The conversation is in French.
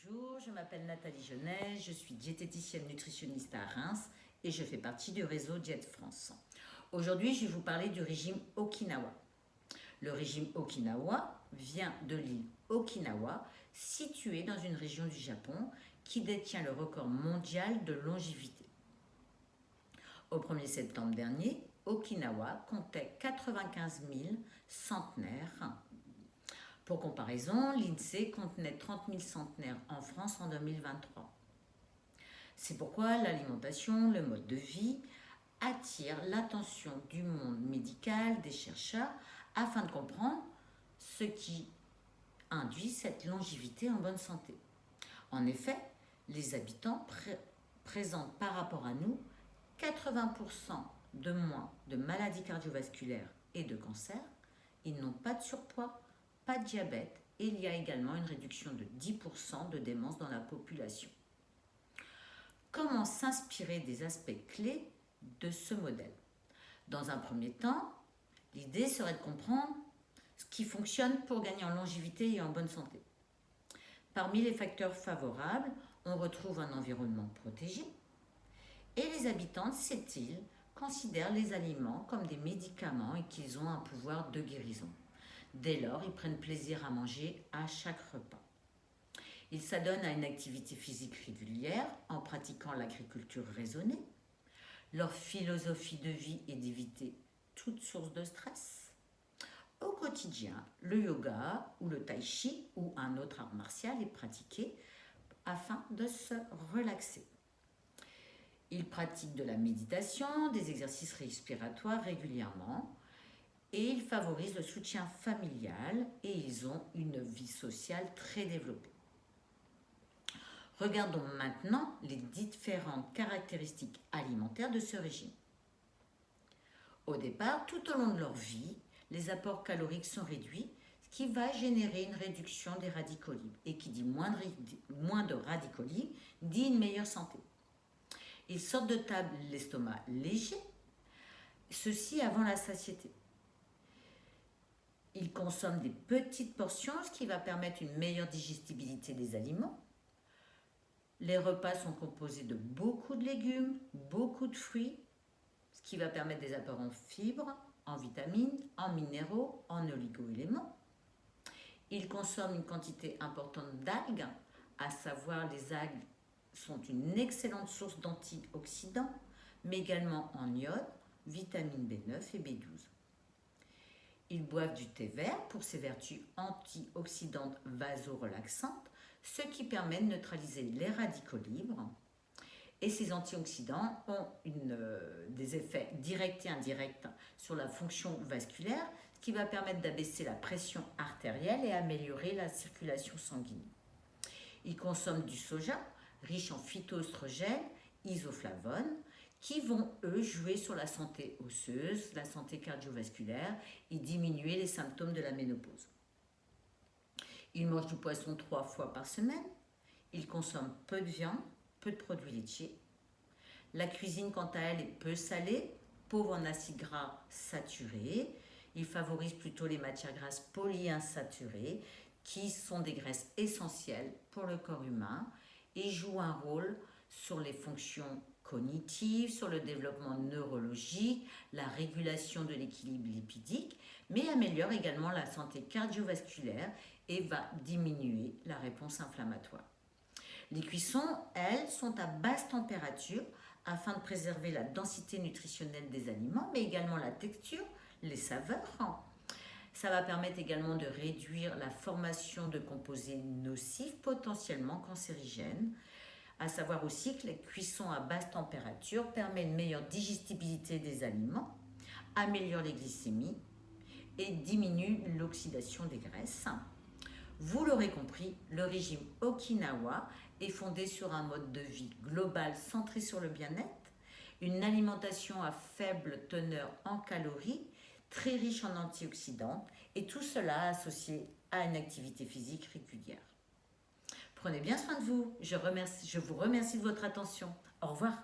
Bonjour, je m'appelle Nathalie Genet, je suis diététicienne nutritionniste à Reims et je fais partie du réseau Diète France. Aujourd'hui, je vais vous parler du régime Okinawa. Le régime Okinawa vient de l'île Okinawa, située dans une région du Japon qui détient le record mondial de longévité. Au 1er septembre dernier, Okinawa comptait 95 000 centenaires. Pour comparaison, l'INSEE contenait 30 000 centenaires en France en 2023. C'est pourquoi l'alimentation, le mode de vie, attirent l'attention du monde médical, des chercheurs, afin de comprendre ce qui induit cette longévité en bonne santé. En effet, les habitants présentent par rapport à nous 80% de moins de maladies cardiovasculaires et de cancers. Ils n'ont pas de surpoids, pas de diabète, et il y a également une réduction de 10% de démence dans la population. Comment s'inspirer des aspects clés de ce modèle? Dans un premier temps, l'idée serait de comprendre ce qui fonctionne pour gagner en longévité et en bonne santé. Parmi les facteurs favorables, on retrouve un environnement protégé et les habitants de cette île considèrent les aliments comme des médicaments et qu'ils ont un pouvoir de guérison. Dès lors, ils prennent plaisir à manger à chaque repas. Ils s'adonnent à une activité physique régulière en pratiquant l'agriculture raisonnée. Leur philosophie de vie est d'éviter toute source de stress. Au quotidien, le yoga ou le tai chi ou un autre art martial est pratiqué afin de se relaxer. Ils pratiquent de la méditation, des exercices respiratoires régulièrement et ils favorisent le soutien familial et ils ont une vie sociale très développée. Regardons maintenant les différentes caractéristiques alimentaires de ce régime. Au départ, tout au long de leur vie, les apports caloriques sont réduits, ce qui va générer une réduction des radicaux libres. Et qui dit moins de radicaux libres, dit une meilleure santé. Ils sortent de table l'estomac léger, ceci avant la satiété. Ils consomment des petites portions, ce qui va permettre une meilleure digestibilité des aliments. Les repas sont composés de beaucoup de légumes, beaucoup de fruits, ce qui va permettre des apports en fibres, en vitamines, en minéraux, en oligo-éléments. Ils consomment une quantité importante d'algues, à savoir les algues sont une excellente source d'antioxydants, mais également en iode, vitamine B9 et B12. Ils boivent du thé vert pour ses vertus antioxydantes vasorelaxantes, ce qui permet de neutraliser les radicaux libres. Et ces antioxydants ont des effets directs et indirects sur la fonction vasculaire, ce qui va permettre d'abaisser la pression artérielle et améliorer la circulation sanguine. Ils consomment du soja, riche en phytoestrogènes, isoflavones, qui vont, eux, jouer sur la santé osseuse, la santé cardiovasculaire et diminuer les symptômes de la ménopause. Ils mangent du poisson 3 fois par semaine. Ils consomment peu de viande, peu de produits laitiers. La cuisine, quant à elle, est peu salée, pauvre en acides gras saturés. Ils favorisent plutôt les matières grasses polyinsaturées, qui sont des graisses essentielles pour le corps humain et jouent un rôle sur les fonctions cognitives, sur le développement neurologique, la régulation de l'équilibre lipidique, mais améliore également la santé cardiovasculaire et va diminuer la réponse inflammatoire. Les cuissons, elles, sont à basse température afin de préserver la densité nutritionnelle des aliments, mais également la texture, les saveurs. Ça va permettre également de réduire la formation de composés nocifs potentiellement cancérigènes. À savoir aussi que les cuissons à basse température permettent une meilleure digestibilité des aliments, améliorent les glycémies et diminuent l'oxydation des graisses. Vous l'aurez compris, le régime Okinawa est fondé sur un mode de vie global centré sur le bien-être, une alimentation à faible teneur en calories, très riche en antioxydants, et tout cela associé à une activité physique régulière. Prenez bien soin de vous. Je vous remercie de votre attention. Au revoir.